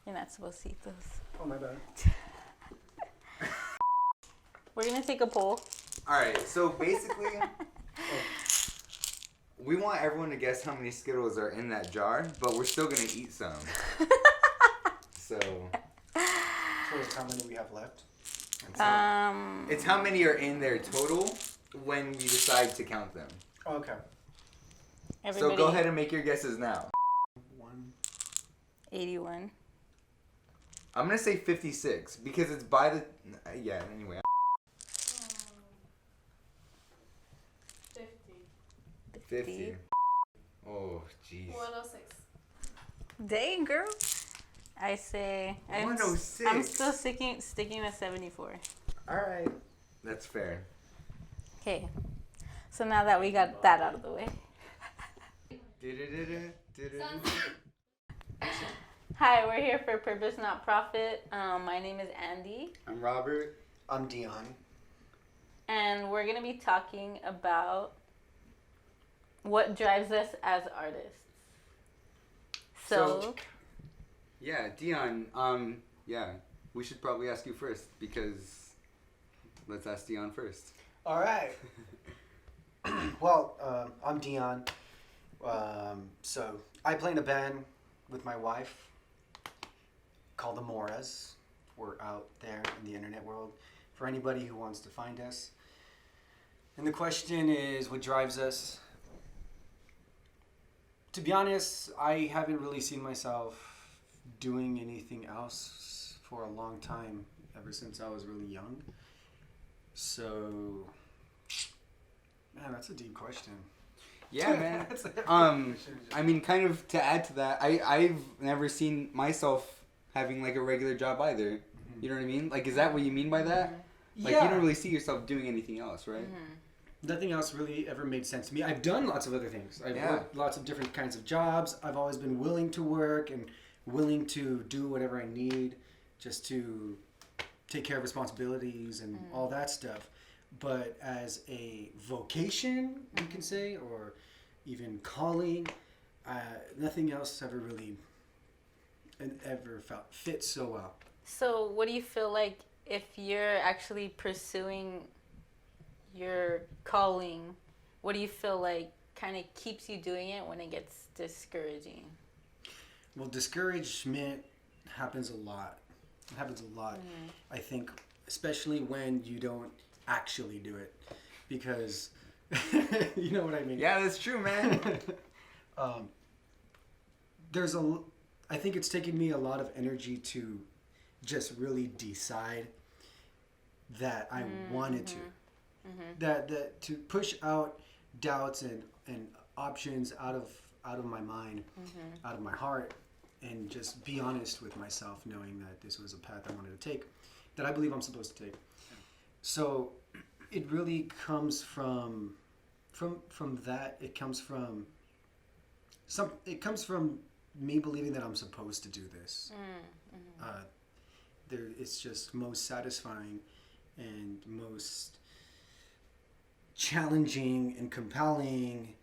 You're not supposed to eat those. Oh, my bad. We're gonna take a poll. Alright, so basically, we want everyone to guess how many Skittles are in that jar, but we're still gonna eat some. So it's how many we have left? it's how many are in there total when we decide to count them. Oh, okay. Everybody, So go ahead and make your guesses now. 81. I'm gonna say 56 because it's by the. Yeah. Anyway. 50. Oh, jeez. 106. Dang, girl. I say I'm 106. still sticking with 74. All right. That's fair. Okay. So now that we got that out of the way. Hi, we're here for Purpose Not Profit. My name is Andy, I'm Robert. I'm Dion. and we're gonna be talking about what drives us as artists. So Yeah, Dion, yeah, we should probably ask you first because let's ask Dion first. All right. Well, I'm Dion. So I play in a band with my wife called the Moras. We're out there in the internet world for anybody who wants to find us. And the question is, what drives us? To be honest, I haven't really seen myself doing anything else for a long time, ever since I was really young. So, man, that's a deep question. Yeah, man. That's a heavy I question. mean, kind of to add to that, I've never seen myself having like a regular job either. You know what I mean? Like, is that what you mean by that? Like, yeah. you don't really see yourself doing anything else, right? Nothing else really ever made sense to me. I've done lots of other things. I've Yeah. worked lots of different kinds of jobs. I've always been willing to work and willing to do whatever I need just to take care of responsibilities and all that stuff. But as a vocation, you can say, or even calling, nothing else ever really ever felt fit so well. So, what do you feel like if you're actually pursuing your calling? What do you feel like kind of keeps you doing it when it gets discouraging? Well, discouragement happens a lot. It happens a lot. I think, especially when you don't actually do it, because you know what I mean. Yeah, that's true, man. I think it's taken me a lot of energy to just really decide that I wanted to. That to push out doubts and options out of my mind, out of my heart, and just be honest with myself, knowing that this was a path I wanted to take, that I believe I'm supposed to take. So it really comes from that. It comes from me believing that I'm supposed to do this. It's just most satisfying and most challenging and compelling,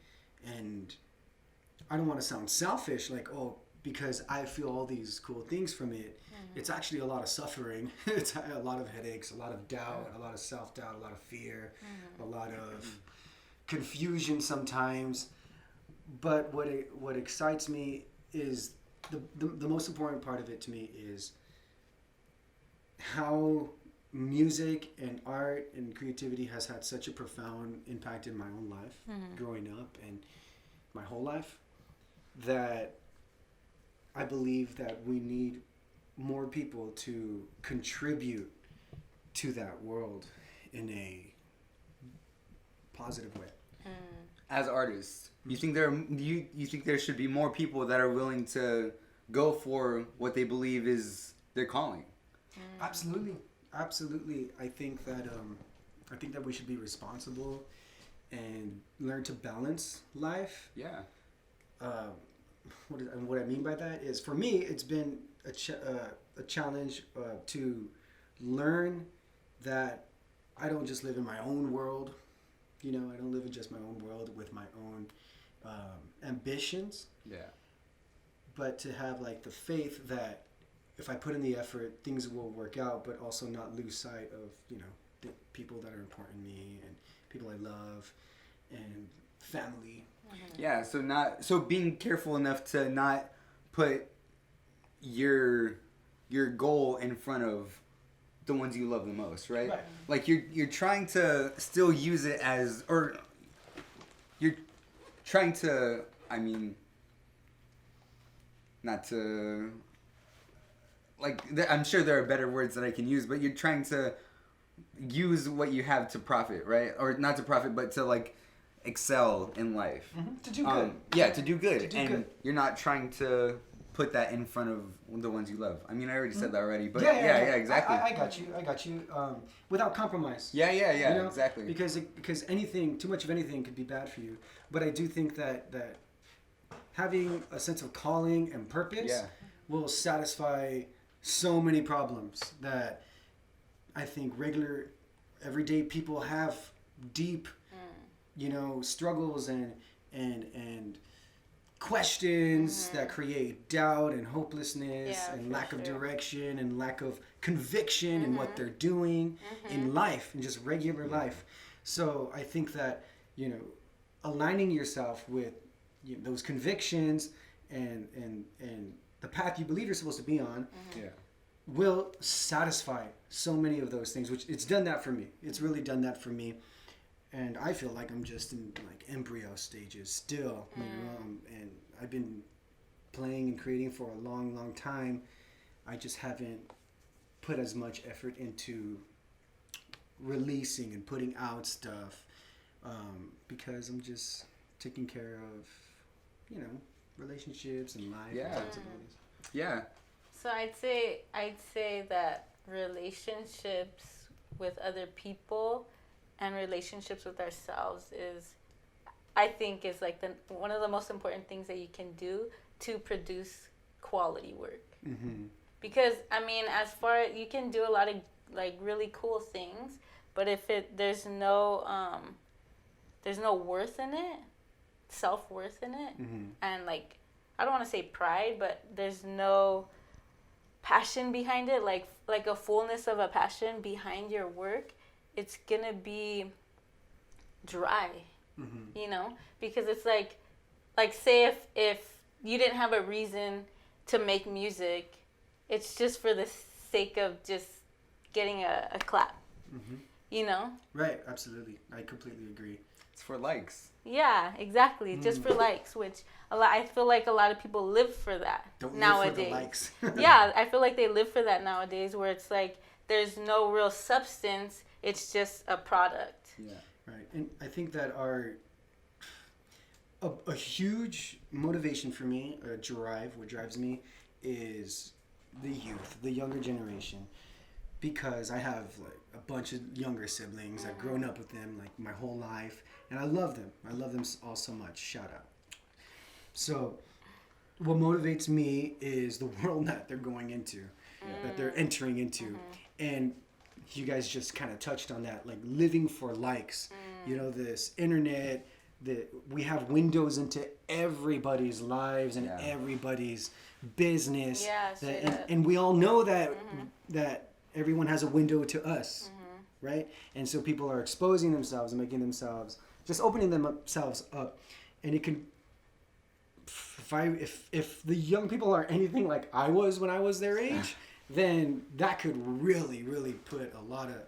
and I don't want to sound selfish, like, oh, because I feel all these cool things from it. It's actually a lot of suffering. It's a lot of headaches, a lot of doubt, a lot of self-doubt, a lot of fear, a lot of confusion sometimes. But what excites me is the most important part of it to me is how music and art and creativity has had such a profound impact in my own life growing up and my whole life, that I believe that we need more people to contribute to that world in a positive way. As artists, you think you think there should be more people that are willing to go for what they believe is their calling? Absolutely. I think that we should be responsible and learn to balance life. Yeah. What I mean by that is, for me, it's been a challenge to learn that I don't just live in my own world. You know, I don't live in just my own world with my own ambitions. Yeah. But to have like the faith that if I put in the effort, things will work out, but also not lose sight of, the people that are important to me and people I love and family. Yeah, so being careful enough to not put your goal in front of the ones you love the most, right? Right. Like you're trying to still use it as, or you're trying to, I mean, not to, like, I'm sure there are better words that I can use, but you're trying to use what you have to profit, right? Or not to profit, but to like excel in life. To do good. Yeah, to do good. To do and good. you're not trying to put that in front of the ones you love. I mean, I already said that already, but yeah, exactly. I got you. Without compromise. Yeah, You know? exactly. Because anything, too much of anything, could be bad for you. But I do think that having a sense of calling and purpose will satisfy so many problems that I think regular, everyday people have deep, struggles and questions that create doubt and hopelessness and lack of direction and lack of conviction in what they're doing in life, in just regular life. So I think that, aligning yourself with those convictions and the path you believe you're supposed to be on will satisfy so many of those things, which it's done that for me. It's really done that for me. And I feel like I'm just in like embryo stages still, and I've been playing and creating for a long, long time. I just haven't put as much effort into releasing and putting out stuff because I'm just taking care of, relationships and life. Yeah. And responsibilities. Yeah. So I'd say that relationships with other people and relationships with ourselves is like one of the most important things that you can do to produce quality work. Because I mean, as far as you can do a lot of like really cool things, but if there's no worth in it, self-worth in it, and like I don't want to say pride, but there's no passion behind it, like a fullness of a passion behind your work, it's gonna be dry, because it's like say if you didn't have a reason to make music, it's just for the sake of just getting a clap, Right, absolutely. I completely agree. It's for likes. Yeah, exactly. Just for likes, which I feel like a lot of people live for that nowadays. Live for the likes. Yeah, I feel like they live for that nowadays, where it's like there's no real substance. It's just a product. Yeah. Right, and I think that a huge motivation for me, what drives me, is the youth, the younger generation, because I have like a bunch of younger siblings. I've grown up with them like my whole life, and I love them. I love them all so much. Shout out. So, what motivates me is the world that they're going into, that they're entering into, and you guys just kind of touched on that, like living for likes. This internet, that we have windows into everybody's lives and everybody's business. Yeah, and we all know that everyone has a window to us, right? And so people are exposing themselves and making themselves, just opening themselves up, and it can. If the young people are anything like I was when I was their age, then that could really, really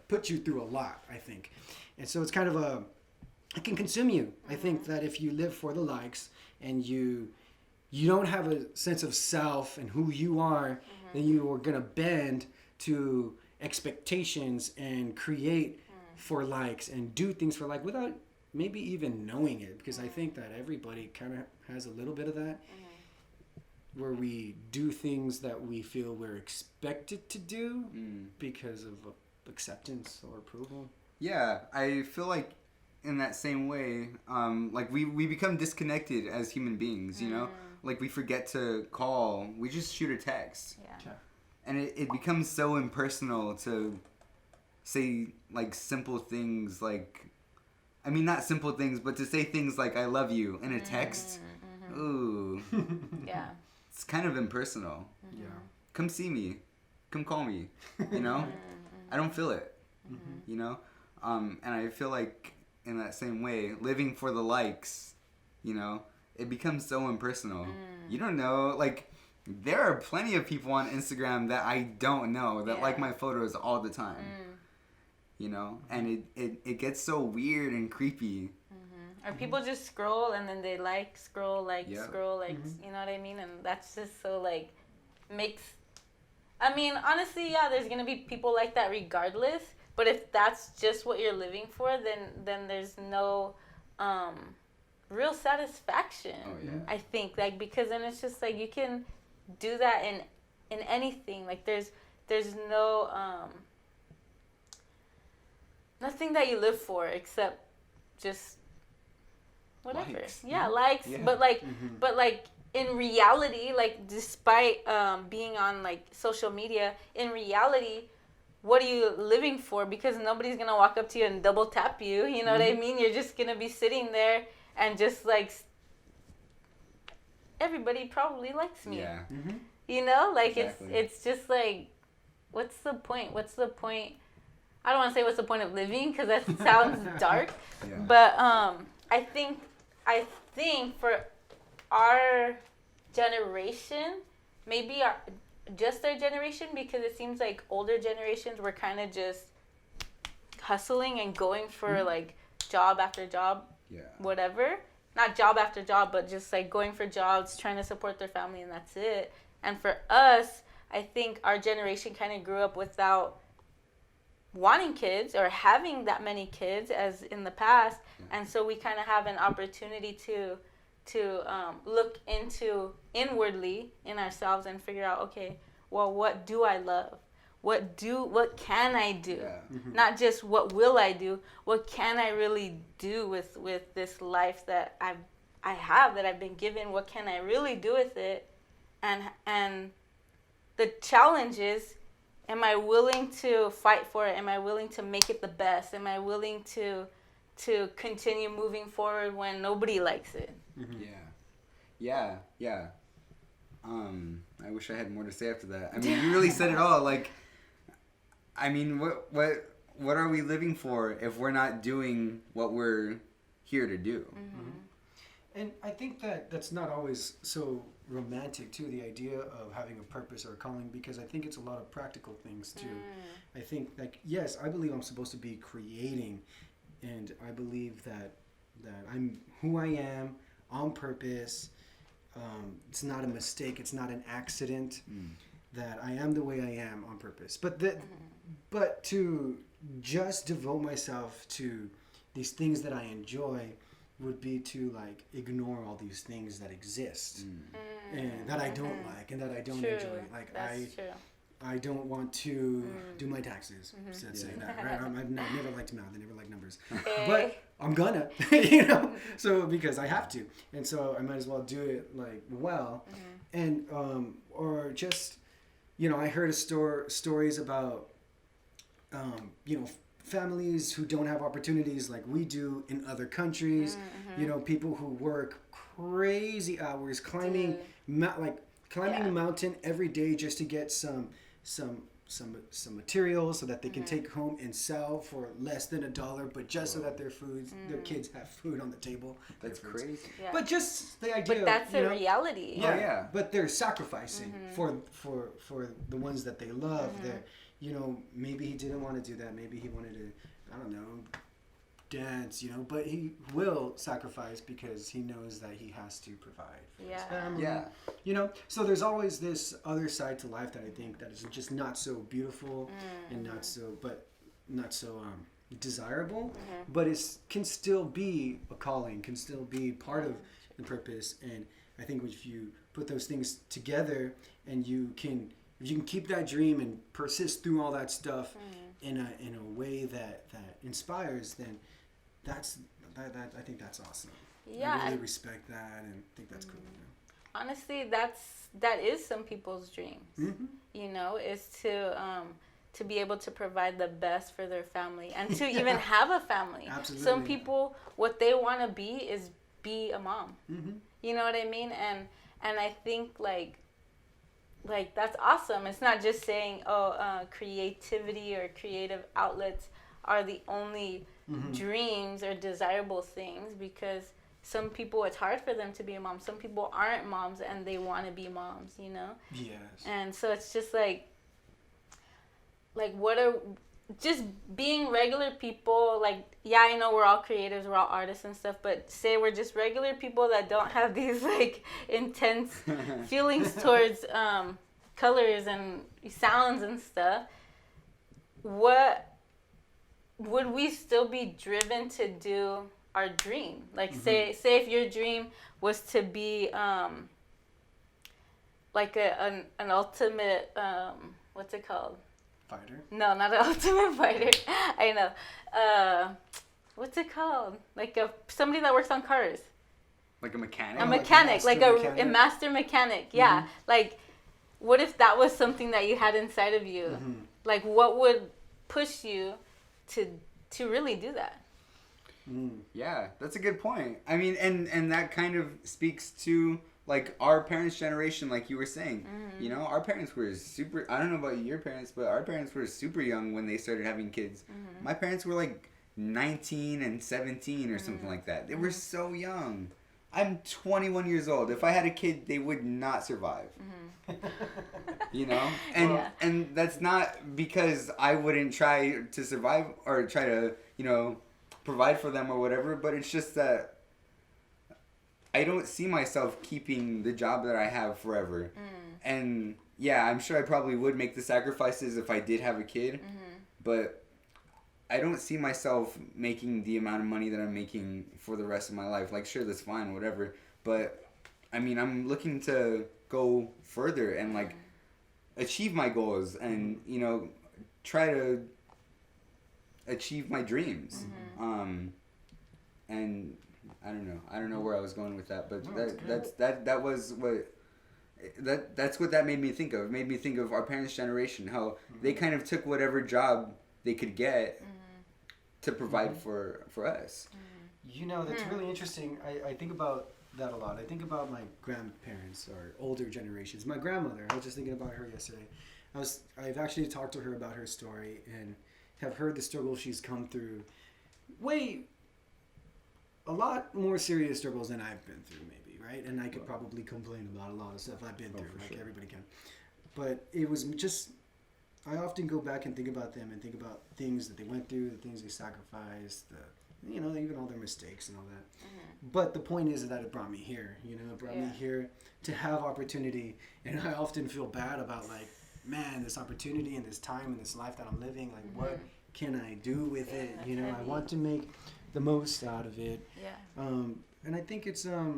put you through a lot, I think. And so it's kind of it can consume you. I think that if you live for the likes and you don't have a sense of self and who you are, then you are going to bend to expectations and create for likes and do things for like without maybe even knowing it, because I think that everybody kind of has a little bit of that, where we do things that we feel we're expected to do because of acceptance or approval. Yeah, I feel like in that same way, like we become disconnected as human beings, like we forget to call, we just shoot a text. Yeah. And it becomes so impersonal to say like simple things, like, I mean, not simple things, but to say things like I love you in a text. Ooh. Yeah. It's kind of impersonal. Yeah. come see me, come call me, you know? I don't feel it, you know? And I feel like in that same way, living for the likes, you know, it becomes so impersonal. You don't know, like, there are plenty of people on Instagram that I don't know that like my photos all the time, you know? And it gets so weird and creepy. Or people just scroll and then they scroll, Yeah. scroll, you know what I mean? And that's just so, like, makes... I mean, honestly, yeah, there's going to be people like that regardless. But if that's just what you're living for, then there's no real satisfaction, Oh, yeah. I think. Like, because then it's just, like, you can do that in anything. Like, there's no... nothing that you live for except just... whatever. Likes. Yeah, likes. Yeah. But like in reality, like despite being on like social media, in reality, what are you living for? Because nobody's gonna walk up to you and double tap you. You know what I mean? You're just gonna be sitting there and just like everybody probably likes me. Yeah. You know, like Exactly. it's just like, what's the point? What's the point? I don't want to say what's the point of living because that sounds dark. Yeah. But I think for our generation, maybe just our generation, because it seems like older generations were kind of just hustling and going for like job after job, Yeah. whatever. Not job after job, but just like going for jobs, trying to support their family, and that's it. And for us, I think our generation kind of grew up without wanting kids or having that many kids as in the past, and so we kind of have an opportunity to look inwardly in ourselves and figure out, okay, well, what do I love? What can I do? Yeah. Not just what will I do? What can I really do with this life that I have, that I've been given? What can I really do with it? And the challenge is, am I willing to fight for it? Am I willing to make it the best? Am I willing to continue moving forward when nobody likes it? Yeah. I wish I had more to say after that. I mean, you really said it all. Like, I mean, what are we living for if we're not doing what we're here to do? And I think that's not always so romantic too, the idea of having a purpose or a calling, because I think it's a lot of practical things too. I think, like, yes, I believe I'm supposed to be creating, and I believe that I'm who I am on purpose. It's not a mistake, it's not an accident, that I am the way I am on purpose. But to just devote myself to these things that I enjoy would be to like ignore all these things that exist and that I don't like and that I don't enjoy. Like That's true. I don't want to do my taxes. Let's say that, right? I've never liked math. I never liked numbers, but I'm gonna, you know. So because I have to, and so I might as well do it like well, and or just, you know, I heard stories about, you know, families who don't have opportunities like we do in other countries. You know, people who work crazy hours climbing a mountain every day just to get some materials so that they can take home and sell for less than $1, but just so that their kids have food on the table. That's crazy. Yeah. But just the idea. But that's you a know, reality. Yeah, Oh, yeah. But they're sacrificing for the ones that they love. They're, you know, maybe he didn't want to do that. Maybe he wanted to, I don't know, dance, you know, but he will sacrifice because he knows that he has to provide for his Yeah. family. Yeah. You know, so there's always this other side to life that I think that is just not so beautiful and not so desirable, but it can still be a calling, can still be part of the purpose. And I think if you put those things together and if you can keep that dream and persist through all that stuff in a way that inspires, then that I think that's awesome. Yeah. I really respect that and think that's cool. You know? Honestly, that is some people's dreams. You know, is to be able to provide the best for their family and to even have a family. Absolutely. Some people, what they want to be a mom. You know what I mean? And I think, like, like that's awesome. It's not just saying, creativity or creative outlets are the only dreams or desirable things, because some people, it's hard for them to be a mom. Some people aren't moms and they want to be moms, you know? Yes. And so it's just like what are just being regular people. Like, yeah, I know we're all creatives, we're all artists and stuff, but say we're just regular people that don't have these like intense feelings towards colors and sounds and stuff. What would we still be driven to do our dream? Like, say if your dream was to be like an ultimate what's it called? Fighter. No, not an ultimate fighter. I know. What's it called? Like somebody that works on cars. Like a mechanic. A Oh, mechanic, like like a a master mechanic? master mechanic. Yeah. Like, what if that was something that you had inside of you? Like, what would push you to really do that? Yeah, that's a good point. I mean, and that kind of speaks to like our parents' generation, like you were saying. You know, our parents were super. I don't know about your parents, but our parents were super young when they started having kids. My parents were like 19 and 17 or something like that. They were so young. I'm 21 years old. If I had a kid, they would not survive. You know? And that's not because I wouldn't try to survive or try to, you know, provide for them or whatever, but it's just that I don't see myself keeping the job that I have forever. And yeah, I'm sure I probably would make the sacrifices if I did have a kid, but I don't see myself making the amount of money that I'm making for the rest of my life. Like, sure, that's fine, whatever, but I mean, I'm looking to go further and like achieve my goals and, you know, try to achieve my dreams. And I don't know where I was going with that, but that's what that made me think of. It made me think of our parents' generation, how they kind of took whatever job they could get to provide for us. You know, that's really interesting. I think about that a lot. I think about my grandparents or older generations. My grandmother, I was just thinking about her yesterday. I've actually talked to her about her story and have heard the struggle she's come through. A lot more serious struggles than I've been through, maybe, right? And I could probably complain about a lot of stuff I've been through, like everybody can. But it was just, I often go back and think about them and think about things that they went through, the things they sacrificed, even all their mistakes and all that. But the point is that it brought me here, you know, it brought me here to have opportunity. And I often feel bad about, like, man, this opportunity and this time and this life that I'm living, like, what can I do with it? You know, I want to make the most out of it. And I think it's I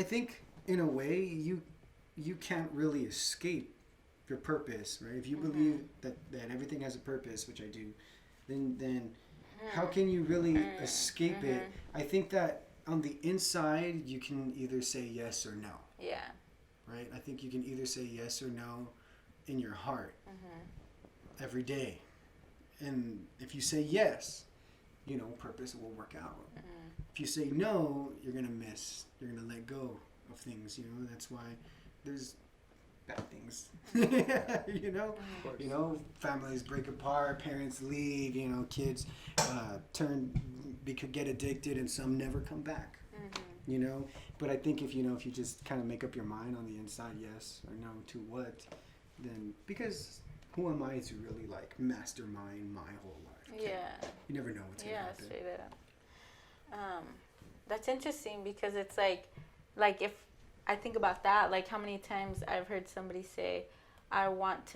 think in a way you can't really escape your purpose, right? If you believe that everything has a purpose, which I do, then how can you really escape it? I think that on the inside you can either say yes or no. Yeah. Right? I think you can either say yes or no in your heart every day. And if you say yes, you know, purpose will work out. If you say no, you're going to miss. You're going to let go of things, you know. That's why there's bad things. You know? You know, families break apart, parents leave, you know, kids get addicted and some never come back. You know? But I think if you just kind of make up your mind on the inside, yes or no to what, then because who am I to really like mastermind my whole life? You never know what's going to happen. Straight up. That's interesting because it's like if I think about that, like how many times I've heard somebody say, I want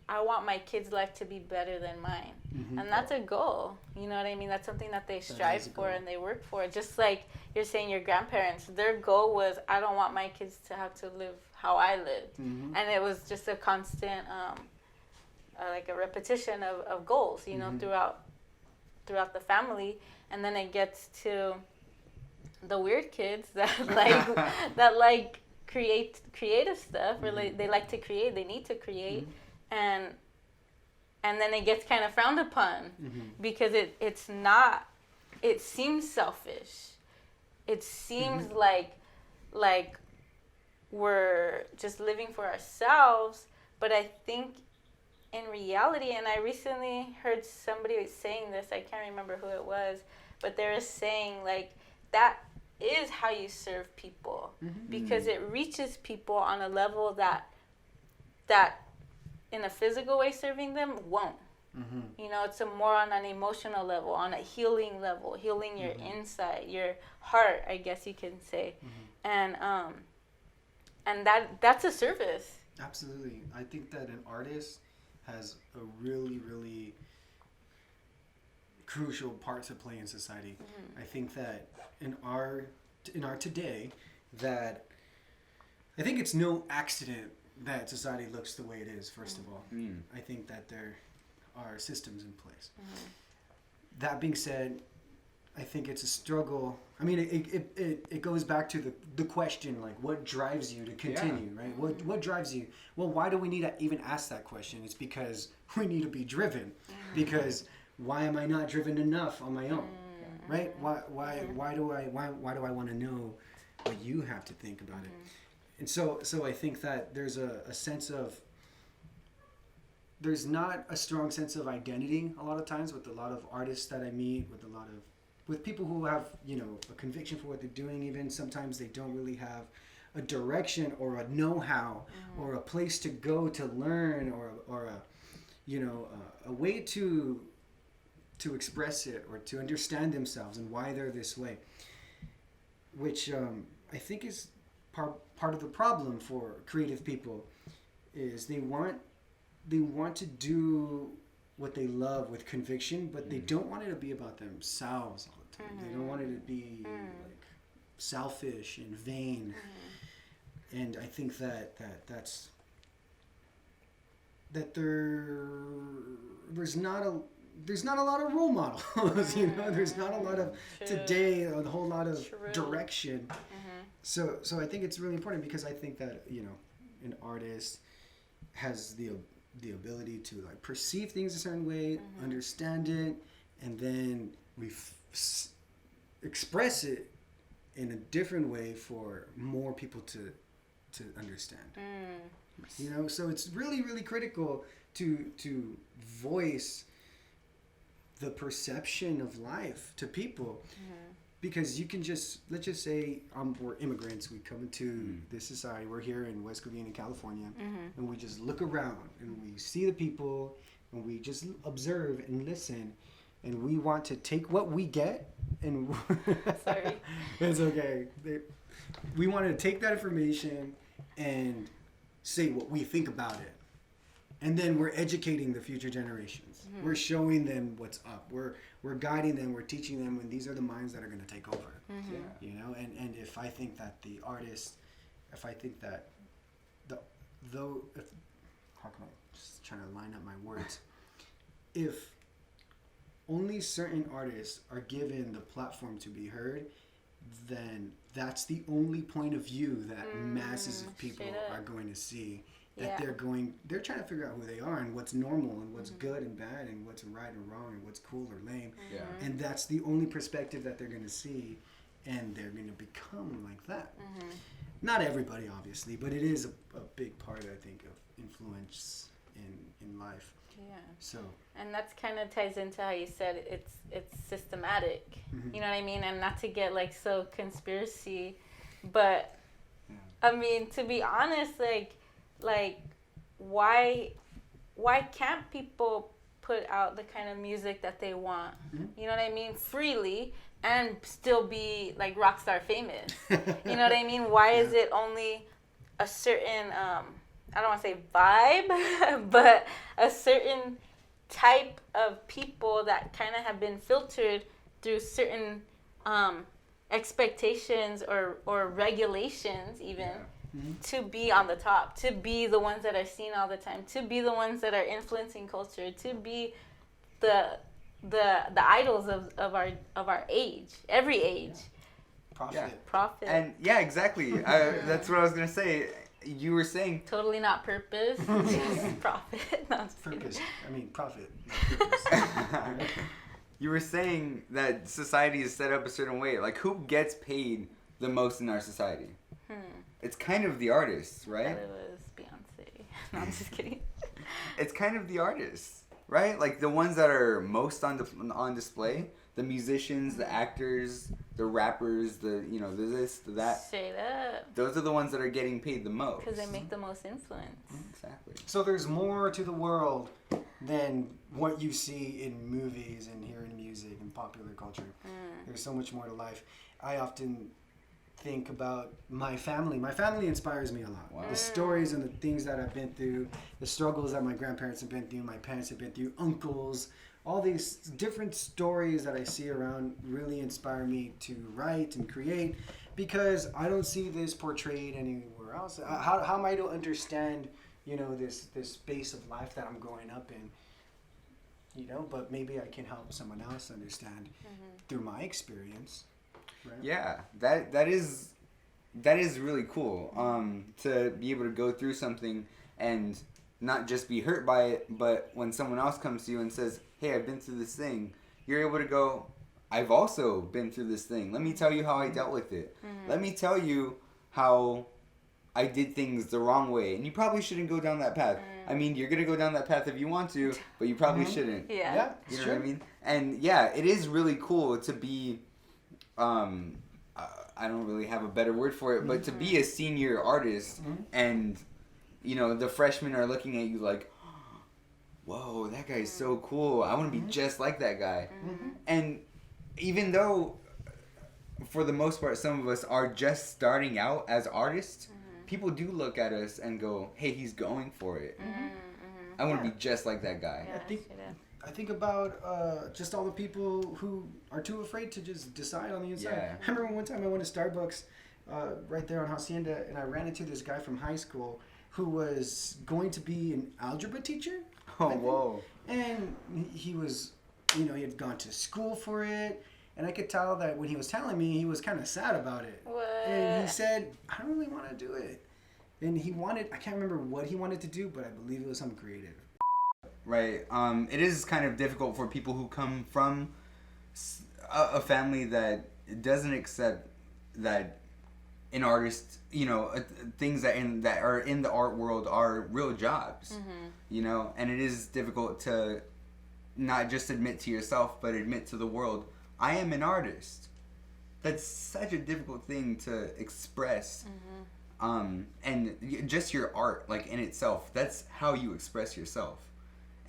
my kid's life to be better than mine. And that's a goal. You know what I mean? That's something that they strive for and they work for. Just like you're saying your grandparents, their goal was, I don't want my kids to have to live how I lived. And it was just a constant like a repetition of goals, you know, throughout the family. And then it gets to the weird kids that like creative stuff, or they like to create, they need to create, and then it gets kind of frowned upon because it's not, it seems selfish, it seems like we're just living for ourselves. But I think in reality, and I recently heard somebody saying this, I can't remember who it was, but they were saying like that is how you serve people, because it reaches people on a level that in a physical way serving them won't. You know, it's a more on an emotional level, on a healing level, healing your inside, your heart, I guess you can say. And that's a service. Absolutely. I think that an artist has a really, really crucial part to play in society. I think that in our today, that I think it's no accident that society looks the way it is, first of all. I think that there are systems in place. That being said, I think it's a struggle. I mean, it goes back to the question, like, what drives you to continue, right? What drives you? Well, why do we need to even ask that question? It's because we need to be driven. Because why am I not driven enough on my own, right? Why do I want to know what you have to think about it? And so I think that there's a sense of, there's not a strong sense of identity a lot of times with a lot of artists that I meet, with people who have, you know, a conviction for what they're doing. Even sometimes they don't really have a direction or a know-how or a place to go to learn or a, you know, a way to express it or to understand themselves and why they're this way, which I think is part of the problem for creative people, is they want to do what they love with conviction, but they don't want it to be about themselves all the time. They don't want it to be like selfish and vain. And I think that there's not a lot of role models. You know, there's not a lot of today, a whole lot of direction. So I think it's really important, because I think that, you know, an artist has the ability to like perceive things a certain way, understand it, and then we express it in a different way for more people to understand. You know, so it's really, really critical to voice the perception of life to people. Because you can just, let's just say we're immigrants, we come into this society, we're here in West Covina, California, and we just look around and we see the people and we just observe and listen, and we want to take what we get and Sorry. It's okay. We want to take that information and say what we think about it. And then we're educating the future generations. We're showing them what's up. We're guiding them. We're teaching them, and these are the minds that are going to take over. You know, and if I think that the artist, if I think that how can I just trying to line up my words? If only certain artists are given the platform to be heard, then that's the only point of view that masses of people are going to see. That they're trying to figure out who they are and what's normal and what's good and bad and what's right and wrong and what's cool or lame. And that's the only perspective that they're going to see, and they're going to become like that. Not everybody, obviously, but it is a big part, I think, of influence in life. So. And that's kind of ties into how you said it's systematic. You know what I mean? And not to get like so conspiracy, but I mean, to be honest, like why can't people put out the kind of music that they want, you know what I mean, freely, and still be like rock star famous? You know what I mean? Why is it only a certain I don't want to say vibe, but a certain type of people that kind of have been filtered through certain expectations or regulations even, to be on the top, to be the ones that are seen all the time, to be the ones that are influencing culture, to be the idols of our age, every age. Profit. And yeah, exactly. That's what I was gonna say. You were saying totally not purpose, just profit. No, purpose. I mean profit. Purpose. You were saying that society is set up a certain way. Like, who gets paid the most in our society? it's kind of the artists, I right? thought it was Beyonce. No, I'm just kidding. It's kind of the artists, right? Like the ones that are most on display, the musicians, the actors, the rappers, the the this, the that. Straight up. Those are the ones that are getting paid the most. Because they make the most influence. Exactly. So there's more to the world than what you see in movies and hear in music and popular culture. There's so much more to life. I often think about my family. My family inspires me a lot. Wow. The stories and the things that I've been through, the struggles that my grandparents have been through, my parents have been through, uncles, all these different stories that I see around really inspire me to write and create, because I don't see this portrayed anywhere else. How am I to understand, this space of life that I'm growing up in? But maybe I can help someone else understand through my experience. Right? Yeah, that is really cool. To be able to go through something and not just be hurt by it, but when someone else comes to you and says, "Hey, I've been through this thing," you're able to go, "I've also been through this thing. Let me tell you how I dealt with it. Let me tell you how I did things the wrong way, and you probably shouldn't go down that path. I mean, you're gonna go down that path if you want to, but you probably shouldn't. Yeah. Yeah, You it's know what I mean? And yeah, it is really cool to be. I don't really have a better word for it, but to be a senior artist and the freshmen are looking at you like, whoa, that guy's so cool. I want to be just like that guy. And even though for the most part some of us are just starting out as artists, people do look at us and go, hey, he's going for it. I want to be just like that guy. Yeah, think- straight up. I think about just all the people who are too afraid to just decide on the inside. Yeah. I remember one time I went to Starbucks right there on Hacienda, and I ran into this guy from high school who was going to be an algebra teacher. Oh, I think. whoa. And he was, he had gone to school for it. And I could tell that when he was telling me, he was kind of sad about it. What? And he said, I don't really want to do it. And I can't remember what he wanted to do, but I believe it was something creative. Right. It is kind of difficult for people who come from a family that doesn't accept that an artist, things that are in the art world are real jobs. And it is difficult to not just admit to yourself, but admit to the world, I am an artist. That's such a difficult thing to express. And just your art, like in itself, that's how you express yourself.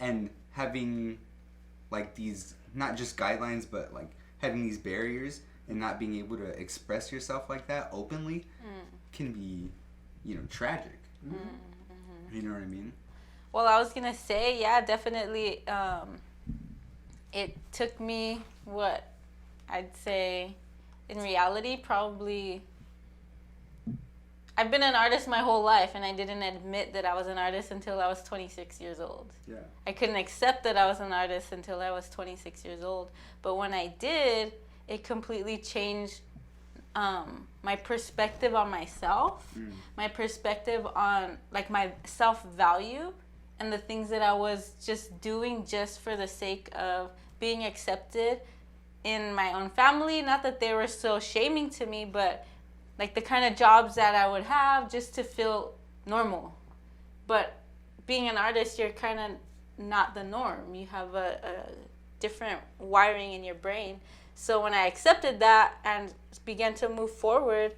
And having like these, not just guidelines, but like having these barriers and not being able to express yourself like that openly can be, tragic. You know what I mean? Well, I was gonna say, yeah, definitely. It took me I'd say, in reality, probably. I've been an artist my whole life, and I didn't admit that I was an artist until I was 26 years old. Yeah. I couldn't accept that I was an artist until I was 26 years old. But when I did, it completely changed my perspective on myself, my perspective on like my self-value, and the things that I was just doing just for the sake of being accepted in my own family. Not that they were so shaming to me, but like the kind of jobs that I would have just to feel normal. But being an artist, you're kind of not the norm. You have a different wiring in your brain. So when I accepted that and began to move forward,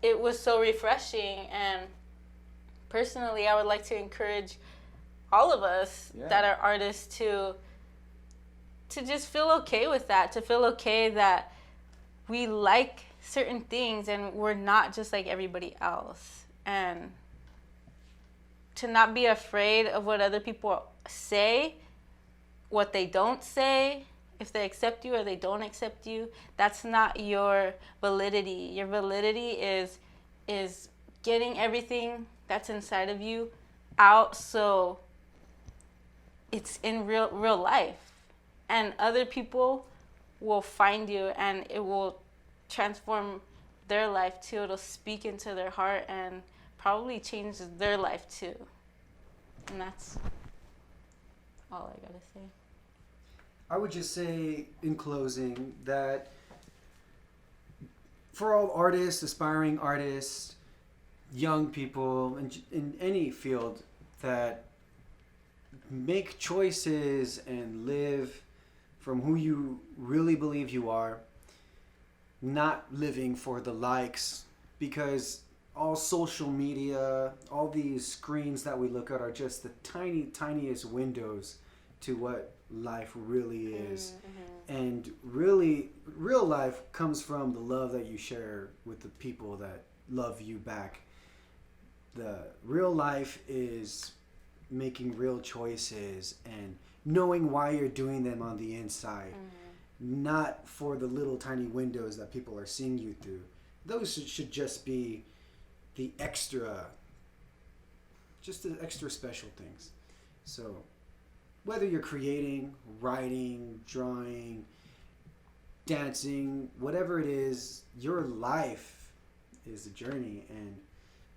it was so refreshing. And personally, I would like to encourage all of us that are artists to just feel okay with that, to feel okay that we like certain things and we're not just like everybody else, and to not be afraid of what other people say, what they don't say, if they accept you or they don't accept you. That's not your validity. Your validity is getting everything that's inside of you out, so it's in real life, and other people will find you and it will transform their life too. It'll speak into their heart and probably change their life too. And that's all I gotta say. I would just say in closing that for all artists, aspiring artists, young people in any field that make choices and live from who you really believe you are, not living for the likes, because all social media, all these screens that we look at are just the tiniest windows to what life really is. And really, real life comes from the love that you share with the people that love you back. The real life is making real choices and knowing why you're doing them on the inside, not for the little tiny windows that people are seeing you through. Those should just be the extra special things. So whether you're creating, writing, drawing, dancing, whatever it is, your life is a journey, and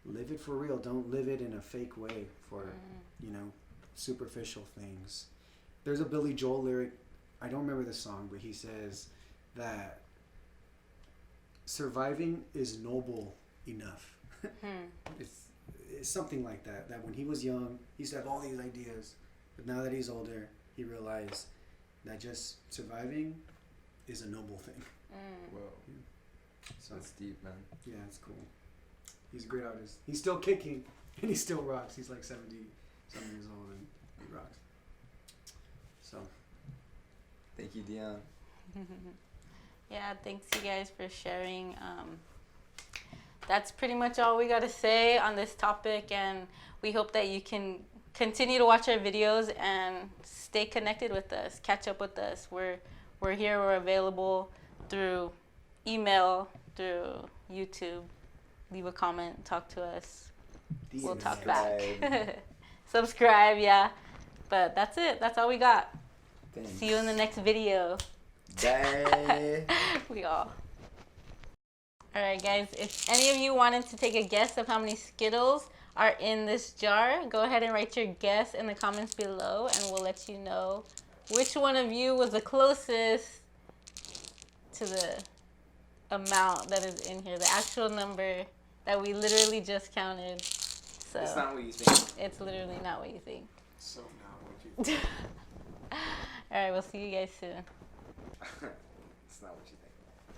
live it for real. Don't live it in a fake way for, superficial things. There's a Billy Joel lyric, I don't remember the song, but he says that surviving is noble enough. It's something like that. That when he was young, he used to have all these ideas, but now that he's older, he realized that just surviving is a noble thing. Whoa. So That's deep, man. yeah, it's cool. He's a great artist. He's still kicking, and he still rocks. He's like 70-something years old, and he rocks. So Thank you, Dion. Yeah, thanks you guys for sharing. That's pretty much all we got to say on this topic, and we hope that you can continue to watch our videos and stay connected with us, catch up with us. We're here, we're available through email, through YouTube. Leave a comment, talk to us. We'll talk back. Subscribe, yeah. But that's it. That's all we got. Thanks. See you in the next video. Bye. We all. Alright guys, if any of you wanted to take a guess of how many Skittles are in this jar, go ahead and write your guess in the comments below, and we'll let you know which one of you was the closest to the amount that is in here, the actual number that we literally just counted. So It's not what you think. it's literally not what you think. So now what you Alright, we'll see you guys soon. It's not what you think.